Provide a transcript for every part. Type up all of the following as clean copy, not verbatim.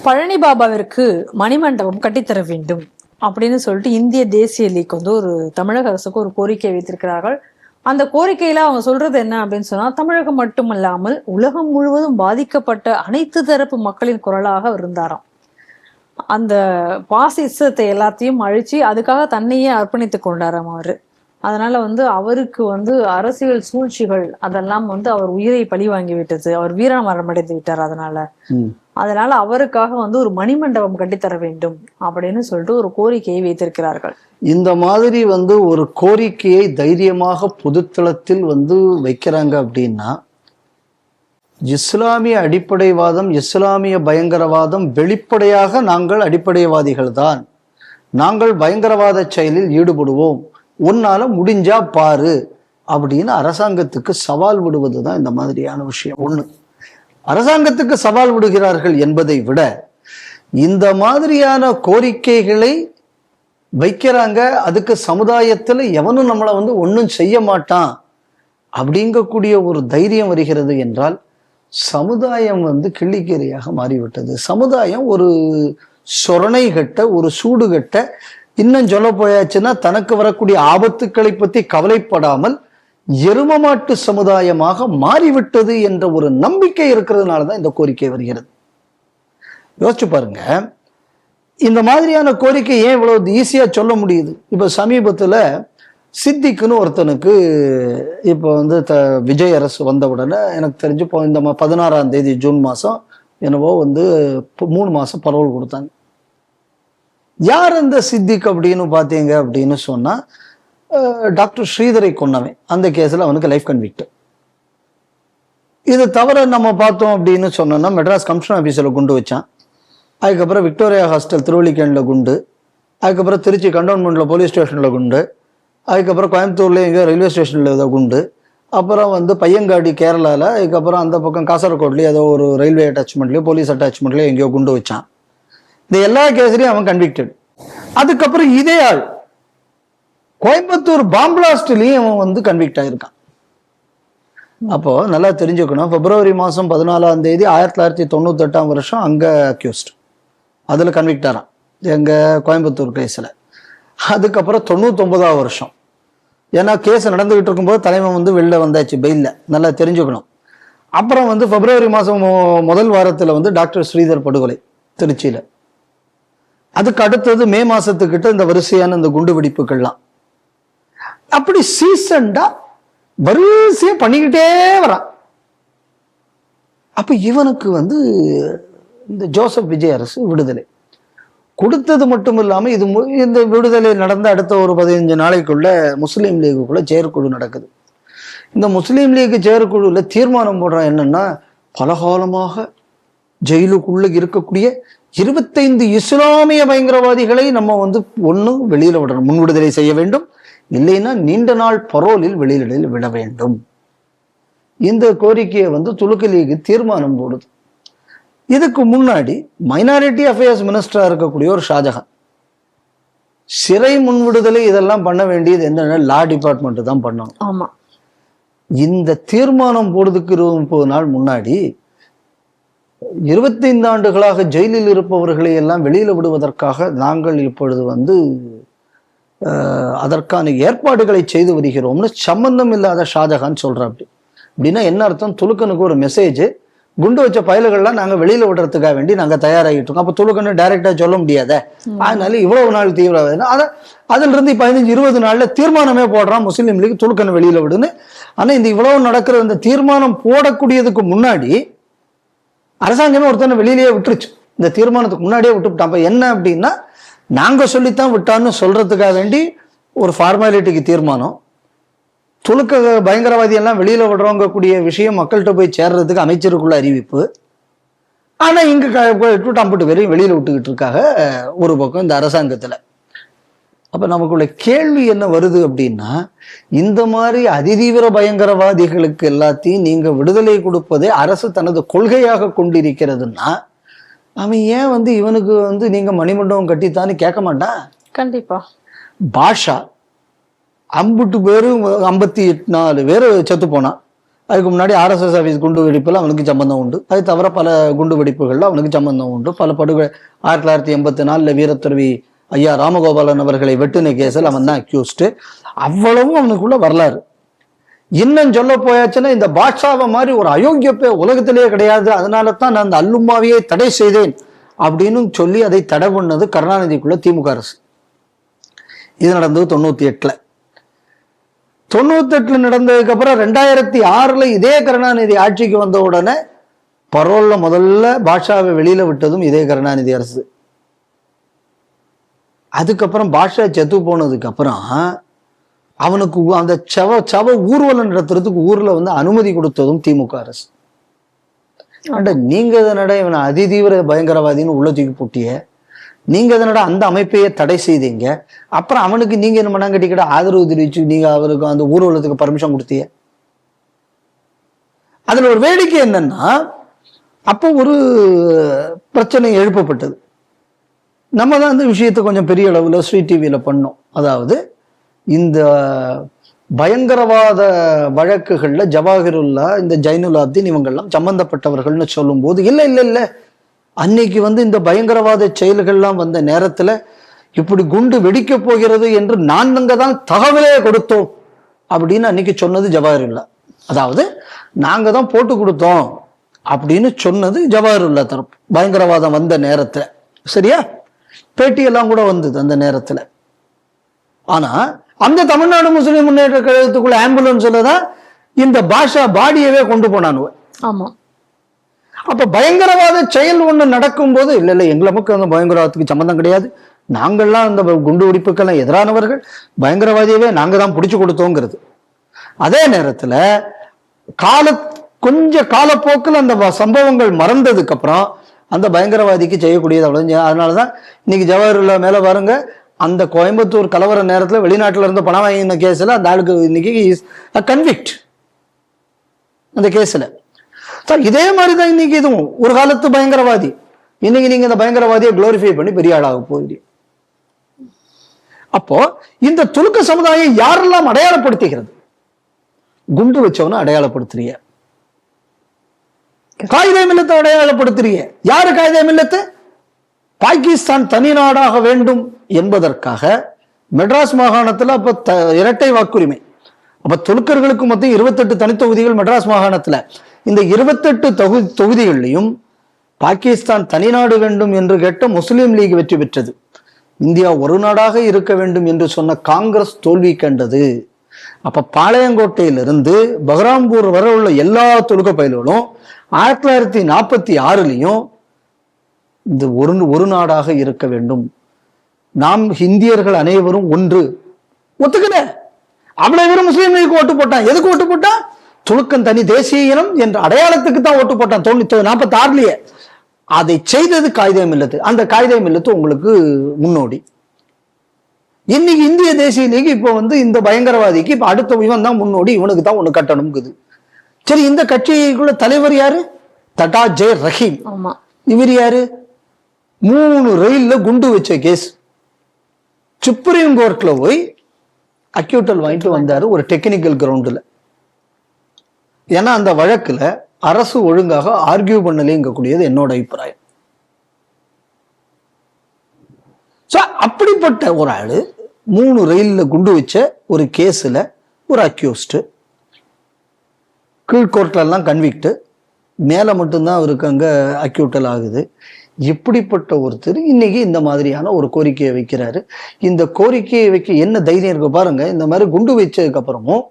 பழனி பாபாவிற்கு மணிமண்டபம் கட்டித்தர வேண்டும் அப்படின்னு சொல்லிட்டு இந்திய தேசிய லீக் வந்து ஒரு தமிழக அரசுக்கு ஒரு கோரிக்கை வைத்திருக்கிறார்கள். அந்த கோரிக்கையில அவங்க சொல்றது என்ன அப்படின்னு சொன்னா, தமிழகம் மட்டுமல்லாமல் உலகம் முழுவதும் பாதிக்கப்பட்ட அனைத்து தரப்பு மக்களின் குரலாக இருந்தாராம். அந்த பாசிசத்தை எல்லாத்தையும் அழிச்சு அதுக்காக தன்னையே அர்ப்பணித்து கொண்டாராம் அவரு. அதனால வந்து அவருக்கு வந்து அரசியல் சூழ்ச்சிகள் அதெல்லாம் வந்து அவர் உயிரை பழி வாங்கி விட்டது, அவர் வீரமரணம் அடைந்து விட்டார். அதனால அவருக்காக வந்து ஒரு மணிமண்டபம் கட்டித்தர வேண்டும் அப்படின்னு சொல்லிட்டு ஒரு கோரிக்கையை வைத்திருக்கிறார்கள். இந்த மாதிரி வந்து ஒரு கோரிக்கையை தைரியமாக பொதுத்தளத்தில் வந்து வைக்கிறாங்க அப்படின்னா, இஸ்லாமிய அடிப்படைவாதம், இஸ்லாமிய பயங்கரவாதம் வெளிப்படையாக நாங்கள் அடிப்படைவாதிகள் தான், நாங்கள் பயங்கரவாத செயலில் ஈடுபடுவோம், உன்னால முடிஞ்சா பாரு அப்படின்னு அரசாங்கத்துக்கு சவால் விடுவது தான் இந்த மாதிரியான விஷயம். ஒண்ணு, அரசாங்கத்துக்கு சவால் விடுகிறார்கள் என்பதை விட இந்த மாதிரியான கோரிக்கைகளை வைக்கிறாங்க, அதுக்கு சமுதாயத்துல எவனும் நம்மளை வந்து ஒன்றும் செய்ய மாட்டான் அப்படிங்கக்கூடிய ஒரு தைரியம் வருகிறது என்றால், சமுதாயம் வந்து கிள்ளிக்கீரையாக மாறிவிட்டது. சமுதாயம் ஒரு சொரணை கட்ட, ஒரு சூடு கட்ட, இன்னும் சொல்ல போயாச்சுன்னா தனக்கு வரக்கூடிய ஆபத்துக்களை பற்றி கவலைப்படாமல் எருமமாட்டு சமுதாயமாக மாறிவிட்டது என்ற ஒரு நம்பிக்கை இருக்கிறதுனால தான் இந்த கோரிக்கை வருகிறது. யோசிச்சு பாருங்க, இந்த மாதிரியான கோரிக்கை ஏன் இவ்வளவு ஈஸியா சொல்ல முடியுது? இப்ப சமீபத்துல சித்திக்குன்னு ஒருத்தனுக்கு இப்போ வந்து விஜய் அரசு வந்த உடனே எனக்கு தெரிஞ்சு இந்த 16ஆம் தேதி ஜூன் மாசம் என்னவோ வந்து 3 மாசம் பரவல் கொடுத்தாங்க. யார் அந்த சித்திக் அப்படின்னு பார்த்தீங்க அப்படின்னு சொன்னா, டாக்டர் ஸ்ரீதரை கொன்னவன். அந்த கேஸ்ல அவனுக்கு லைஃப் கன்விக்ட். இது தவிர நம்ம பார்த்தோம் அப்படின்னு சொன்னோம்னா, மெட்ராஸ் கமிஷன் ஆஃபீஸில் குண்டு வச்சான், அதுக்கப்புறம் விக்டோரியா ஹாஸ்டல் திருவள்ளிக்கேணில் குண்டு, அதுக்கப்புறம் திருச்சி கண்டோன்மெண்ட்ல போலீஸ் ஸ்டேஷனில் குண்டு, அதுக்கப்புறம் கோயம்புத்தூர்ல எங்கேயோ ரயில்வே ஸ்டேஷனில் ஏதோ குண்டு, அப்புறம் வந்து பையங்காடி கேரளாவில், அதுக்கப்புறம் அந்த பக்கம் காசர்கோட்லேயும் ஏதோ ஒரு ரயில்வே அட்டாச்மெண்ட்லேயோ போலீஸ் அட்டாச்மெண்ட்லேயோ எங்கேயோ குண்டு வச்சான். இந்த எல்லா கேஸ்லையும் அவன் கன்விக்டட். அதுக்கப்புறம் இதே ஆள் கோயம்புத்தூர் பாம் பிளாஸ்ட்லயும் அவன் வந்து கன்விக்ட் ஆயிருக்கான். அப்போ நல்லா தெரிஞ்சுக்கணும், பிப்ரவரி மாசம் 14ஆம் தேதி 1998ஆம் வருஷம் அங்க அக்யூஸ்ட், அதுல கன்விக்ட் ஆறான் எங்க கோயம்புத்தூர் கேஸ்ல. அதுக்கப்புறம் 99ஆம் வருஷம், ஏன்னா கேஸ் நடந்துகிட்டு இருக்கும்போது தலைமை வந்து வெளில வந்தாச்சு பெயில்ல, நல்லா தெரிஞ்சுக்கணும். அப்புறம் வந்து பிப்ரவரி மாசம் முதல் வாரத்துல வந்து டாக்டர் ஸ்ரீதர் படுகொலை திருச்சியில. அதுக்கு அடுத்தது மே மாசத்துக்கிட்ட இந்த வரிசையான இந்த குண்டு வெடிப்புகள்லாம். அப்படி சீசன்டா வரிசையா பண்ணிக்கிட்டே வரான். அப்ப இவனுக்கு வந்து இந்த ஜோசப் விஜய் அரசு விடுதலை கொடுத்தது மட்டும் இல்லாம, இந்த விடுதலை நடந்த அடுத்த ஒரு 15 நாளைக்குள்ள முஸ்லீம் லீகுக்குள்ள செயற்குழு நடக்குது. இந்த முஸ்லீம் லீக் செயற்குழுல தீர்மானம் போடுறான் என்னன்னா, பலகாலமாக ஜெயிலுக்குள்ள இருக்கக்கூடிய 25 இஸ்லாமிய பயங்கரவாதிகளை நம்ம வந்து ஒண்ணு வெளியில விடணும், முன் விடுதலை செய்ய வேண்டும், இல்லைன்னா நீண்ட நாள் பரோலில் வெளியில விட வேண்டும். இந்த கோரிக்கையை வந்து துலுக்கு லீக் தீர்மானம் போடுது. இதுக்கு முன்னாடி மைனாரிட்டி அஃபேர்ஸ் மினிஸ்டரா இருக்கக்கூடிய ஒரு ஷாஜஹான் சிறை முன் விடுதலை இதெல்லாம் பண்ண வேண்டியது என்னன்னா லா டிபார்ட்மெண்ட் தான் பண்ணணும். ஆமா, இந்த தீர்மானம் போடுறதுக்கு 30 நாள் முன்னாடி 25 ஆண்டுகளாக ஜெயிலில் இருப்பவர்களை எல்லாம் வெளியில விடுவதற்காக நாங்கள் இப்பொழுது வந்து அதற்கான ஏற்பாடுகளை செய்து வருகிறோம்னு சம்பந்தம் இல்லாத ஷாஜஹான் சொல்றான். அப்படின்னா என்ன அர்த்தம்? துலுக்கனுக்கு ஒரு மெசேஜ், குண்டு வச்ச பயல்கள்லாம் நாங்க வெளியில விடுறதுக்காக வேண்டி நாங்க தயாராகிட்டு இருக்கோம். அப்ப துலுக்கன்னு டைரக்டா சொல்ல முடியாத, அதனால இவ்வளவு நாள் தீவிரவாதம், அதுல இருந்து 15-20 நாள்ல தீர்மானமே போடுறான் முஸ்லீம் லீக் துலுக்கன்னு வெளியில விடுன்னு. ஆனா இந்த இவ்வளவு நடக்கிற இந்த தீர்மானம் போடக்கூடியதுக்கு முன்னாடி அரசாங்கமே ஒருத்தனை வெளியிலேயே விட்டுருச்சு, இந்த தீர்மானத்துக்கு முன்னாடியே விட்டுவிட்டான். அப்ப என்ன அப்படின்னா, நாங்க சொல்லித்தான் விட்டான்னு சொல்றதுக்காக வேண்டி ஒரு ஃபார்மாலிட்டிக்கு தீர்மானம், துலுக்க பயங்கரவாதி எல்லாம் வெளியில விடுறவங்க கூடிய விஷயம் மக்கள்கிட்ட போய் சேர்றதுக்கு அமைச்சருக்குள்ள அறிவிப்பு. ஆனா இங்க அம்பிட்டு பேரையும் வெளியில விட்டுக்கிட்டு இருக்காங்க ஒரு பக்கம் இந்த அரசாங்கத்துல. அப்ப நமக்குள்ள கேள்வி என்ன வருது அப்படின்னா, இந்த மாதிரி அதிதீவிர பயங்கரவாதிகளுக்கு எல்லாத்தையும் நீங்க விடுதலை கொடுப்பதை அரசு தனது கொள்கையாக கொண்டிருக்கிறதுன்னா, அவன் ஏன் வந்து இவனுக்கு வந்து நீங்க மணிமண்டபம் கட்டித்தான்னு கேட்க மாட்டான்? கண்டிப்பா. பாஷா 50 பேரும் 54 பேர் செத்து போனான், அதுக்கு முன்னாடி RSS ஆஃபீஸ் குண்டு வெடிப்புல அவனுக்கு சம்பந்தம் உண்டு. அது தவிர பல குண்டு வெடிப்புகள்ல அவனுக்கு சம்பந்தம் உண்டு. பல படுகொலை 1984 வீரத்துறவி ஐயா ராமகோபாலன் அவர்களை வெட்டுன கேஸில் அவன் தான் அக்யூஸ்டு. அவ்வளவும் அவனுக்குள்ள வரலாறு. இன்னும் சொல்ல போயாச்சுன்னா இந்த பாட்ஷாவை மாதிரி ஒரு அயோக்கியப்பே உலகத்திலேயே கிடையாது, அதனால தான் நான் அந்த அல்லும்மாவையே தடை செய்தேன் அப்படின்னு சொல்லி அதை தடை பண்ணது கருணாநிதிக்குள்ள திமுக அரசு. இது நடந்தது 98ல். 98 நடந்ததுக்கு அப்புறம் 2006 இதே கருணாநிதி ஆட்சிக்கு வந்த உடனே பரோல்ல முதல்ல பாட்ஷாவை வெளியில விட்டதும் இதே கருணாநிதி அரசு. அதுக்கப்புறம் பாட்ஷா செத்து போனதுக்கு அப்புறம் அவனுக்கு அந்த சவ ஊர்வலம் நடத்துறதுக்கு ஊர்ல வந்து அனுமதி கொடுத்ததும் திமுக அரசு. நீங்க இதனட இவனை அதிதீவிர பயங்கரவாதின்னு உள்ள தூக்கி போட்டிய, நீங்க இதனட அந்த அமைப்பையே தடை செய்தீங்க. அப்புறம் அவனுக்கு நீங்க என்ன மண்ணாங்கட்டி கிட்ட ஆதரவு தெரிவிச்சு நீங்க அவருக்கு அந்த ஊர்வலத்துக்கு பர்மிஷன் கொடுத்தீங்க. அதுல ஒரு வேடிக்கை என்னன்னா, அப்போ ஒரு பிரச்சனை எழுப்பப்பட்டது. நம்ம தான் இந்த விஷயத்தை கொஞ்சம் பெரிய அளவுல ஸ்ரீ டிவியில பண்ணோம். அதாவது இந்த பயங்கரவாத வழக்குகள்ல ஜவாஹிருல்லா, இந்த ஜைனுலாப்தீன் இவங்கெல்லாம் சம்பந்தப்பட்டவர்கள்னு சொல்லும் போது இல்ல அன்னைக்கு வந்து இந்த பயங்கரவாத செயல்கள்லாம் வந்த நேரத்துல இப்படி குண்டு வெடிக்க போகிறது என்று நாங்க தான் தகவலே கொடுத்தோம் அப்படின்னு அன்னைக்கு சொன்னது ஜவாஹிருல்லா. அதாவது நாங்க தான் போட்டு கொடுத்தோம் அப்படின்னு சொன்னது ஜவாஹிருல்லா தரப்பு பயங்கரவாதம் வந்த நேரத்துல. சரியா? பேட்டியெல்லாம் கூட வந்தது அந்த நேரத்துல. ஆனா அந்த தமிழ்நாடு முஸ்லிம் முன்னேற்ற கழகத்துக்குள்ள ஆம்புலன்ஸ்ல தான் இந்த பாஷா பாடியவே கொண்டு போனானுவ. ஆமா. அப்ப பயங்கரவாத செயல் ஒண்ணு நடக்கும் போது இல்ல எங்க நமக்கு அந்த பயங்கரவாதத்துக்கு சம்பந்தம் கிடையாது, நாங்கள்லாம் அந்த குண்டு வெடிப்புக்கெல்லாம் எதிரானவர்கள், பயங்கரவாதியவே நாங்க தான் பிடிச்சு கொடுத்தோங்கிறது. அதே நேரத்துல கொஞ்ச காலப்போக்கில் அந்த சம்பவங்கள் மறந்ததுக்கு அப்புறம் அந்த பயங்கரவாதிக்கு செய்யக்கூடியது அவ்வளவு. அதனாலதான் இன்னைக்கு ஜவஹர்லா மேல பாருங்க, அந்த கோயம்புத்தூர் கலவர நேரத்துல வெளிநாட்டுல இருந்து பணம் வாங்கின கேஸ்ல அந்த ஆளுக்கு இன்னைக்கு கன்விக்ட் அந்த கேஸ்ல. இதே மாதிரிதான் இன்னைக்கு இதுவும் ஒரு காலத்து பயங்கரவாதி. இன்னைக்கு நீங்க இந்த பயங்கரவாதியை குளோரிஃபை பண்ணி பெரிய ஆளாக போகிறீங்க. அப்போ இந்த துலுக்க சமுதாயம் யாரெல்லாம் அடையாளப்படுத்துகிறது? குண்டு வச்சவன அடையாளப்படுத்துறீங்க, காயிதே மில்லத்தை அடையாளப்படுத்துறீங்க. யாரு காயிதே மில்லத்து? பாகிஸ்தான் தனி நாடாக வேண்டும் என்பதற்காக மெட்ராஸ் மாகாணத்துல அப்ப இரட்டை வாக்குரிமை. அப்ப துலுக்கர்களுக்கு மொத்தம் 28 தனித்தொகுதிகள் மெட்ராஸ் மாகாணத்துல. இந்த 28 தொகுதிகளிலையும் பாகிஸ்தான் தனிநாடு வேண்டும் என்று கேட்ட முஸ்லீம் லீக் வெற்றி பெற்றது. இந்தியா ஒரு நாடாக இருக்க வேண்டும் என்று சொன்ன காங்கிரஸ் தோல்வி கண்டது. அப்ப பாளையங்கோட்டையிலிருந்து பஹ்ராம்பூர் வரை உள்ள எல்லா துலுக்க பயில்களும் 1946 இந்த ஒரு நாடாக இருக்க வேண்டும், நாம் இந்தியர்கள் அனைவரும் ஒன்று ஒத்துக்கல. அவ்வளவு பேரும் முஸ்லீம் லீக் ஓட்டு போட்டான். எதுக்கு ஓட்டு போட்டான்? துலுக்கன் தனி தேசிய இனம் என்ற அடையாளத்துக்கு தான் ஓட்டு போட்டான் 1946. அதை செய்தது காயிதே மில்லத்து. அந்த காயிதே மில்லத்து உங்களுக்கு முன்னோடி. இன்னைக்கு இந்திய தேசிய லீக் இப்ப வந்து இந்த பயங்கரவாதிக்கு இப்ப அடுத்த இவன் தான் முன்னோடி, இவனுக்கு தான் ஒண்ணு கட்டணும்ங்குது. சரி, இந்த கட்சிக்குள்ள தலைவர் யாரு? தட்டா ஜெய் ரஹீம். இவர் யாரு? 3 ரயில்ல குண்டு வச்ச கேஸ். சுப்ரீம் கோர்ட்ல போய் அக்யூட்டல் வாங்கிட்டு வந்தாரு ஒரு டெக்னிக்கல் கிரவுண்ட்ல. ஏன்னா அந்த வழக்குல அரசு ஒழுங்காக ஆர்கியூ பண்ணலேங்கக்கூடியது என்னோட அபிப்பிராயம். அப்படிப்பட்ட ஒரு ஆளு 3 ரயில்ல குண்டு வச்ச ஒரு கேஸ்ல ஒரு அக்யூஸ்ட், கீழ்கோர்ட்ல எல்லாம் கன்விக்ட், மேல மட்டும்தான் அவருக்கு அங்க அக்யூட்டல் ஆகுது. இப்படிப்பட்ட ஒருத்தர் இன்னைக்கு இந்த மாதிரியான ஒரு கோரிக்கையை வைக்கிறாரு. இந்த கோரிக்கையை வைக்க என்ன தைரியம் இருக்கு பாருங்க. இந்த மாதிரி குண்டு வச்சதுக்கு அப்புறமும்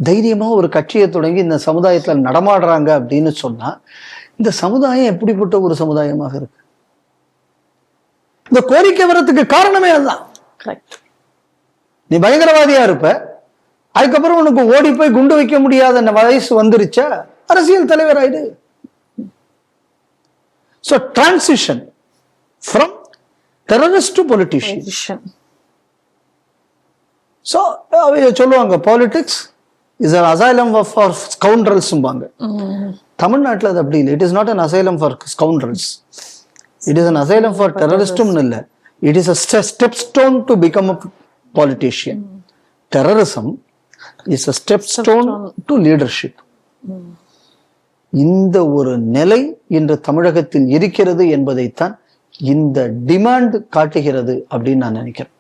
தைரியமா ஒரு கட்சியை தொடங்கி இந்த சமுதாயத்துல நடமாடுறாங்க அப்படின்னு சொன்னா இந்த சமுதாயம் எப்படிப்பட்ட ஒரு சமுதாயமாக இருக்கு? இந்த கோரிக்கை வர்றதுக்கு காரணமே அதுதான். நீ பயங்கரவாதியா இருப்ப, அதுக்கப்புறம் உனக்கு ஓடி போய் குண்டு வைக்க முடியாத வயசு வந்துருச்சா, அரசியல் தலைவர் ஆயிடு. So transition from terrorist to politician. So சொல்லுவாங்க politics is an asylum for scoundrels. தமிழ்நாட்டில் அது அப்படி இல்லை. It is not an asylum for scoundrels. It is an asylum for terrorism. இல்ல, it is a stepstone to become a politician. Terrorism is a stepstone to leadership. இந்த ஒரு நிலை இன்று தமிழகத்தில் இருக்கிறது என்பதைத்தான் இந்த டிமாண்ட் காட்டுகிறது அப்படின்னு நான் நினைக்கிறேன்.